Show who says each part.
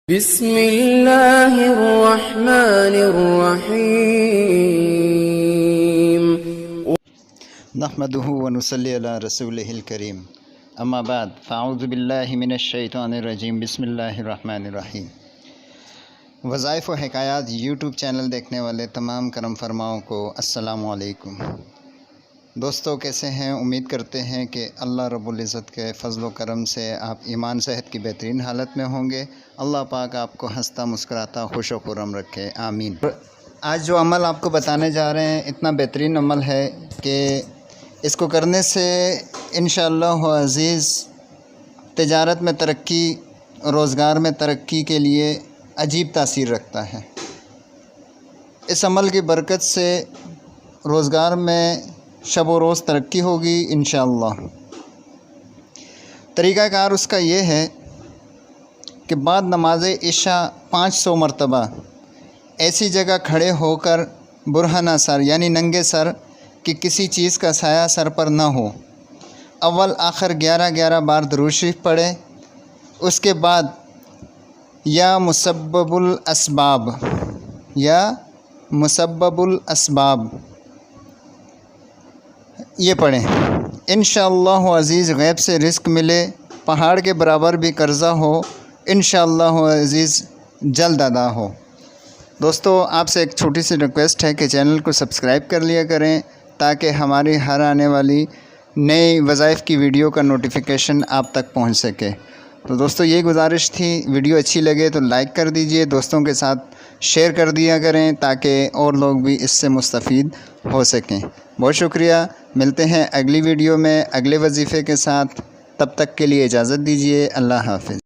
Speaker 1: بسم اللہ الرحمن الرحیم
Speaker 2: نحمده ونصلی علی رسولہ الکریم اما بعد فاعوذ باللہ من الشیطان الرجیم بسم اللہ الرحمن الرحیم۔ وظائف و حکایات یوٹیوب چینل دیکھنے والے تمام کرم فرماؤں کو السلام علیکم۔ دوستو کیسے ہیں؟ امید کرتے ہیں کہ اللہ رب العزت کے فضل و کرم سے آپ ایمان صحت کی بہترین حالت میں ہوں گے۔ اللہ پاک آپ کو ہنستا مسکراتا خوش و خرم رکھے، آمین۔ آج جو عمل آپ کو بتانے جا رہے ہیں اتنا بہترین عمل ہے کہ اس کو کرنے سے انشاءاللہ عزیز تجارت میں ترقی، روزگار میں ترقی کے لیے عجیب تاثیر رکھتا ہے۔ اس عمل کی برکت سے روزگار میں شب و روز ترقی ہوگی انشاءاللہ۔ طریقہ کار اس کا یہ ہے کہ بعد نماز عشاء 500 مرتبہ ایسی جگہ کھڑے ہو کر برہنہ سر یعنی ننگے سر کہ کسی چیز کا سایہ سر پر نہ ہو، اول آخر 11 بار درود شریف پڑھے۔ اس کے بعد یا مسبب الاسباب یہ پڑھیں۔ انشاءاللہ عزیز غیب سے رزق ملے، پہاڑ کے برابر بھی قرضہ ہو، انشاءاللہ عزیز جلد ادا ہو۔ دوستو آپ سے ایک چھوٹی سی ریکویسٹ ہے کہ چینل کو سبسکرائب کر لیا کریں تاکہ ہماری ہر آنے والی نئی وظائف کی ویڈیو کا نوٹیفیکیشن آپ تک پہنچ سکے۔ تو دوستو یہ گزارش تھی، ویڈیو اچھی لگے تو لائک کر دیجئے، دوستوں کے ساتھ شیئر کر دیا کریں تاکہ اور لوگ بھی اس سے مستفید ہو سکیں۔ بہت شکریہ، ملتے ہیں اگلی ویڈیو میں اگلے وظیفے کے ساتھ، تب تک کے لیے اجازت دیجیے، اللہ حافظ۔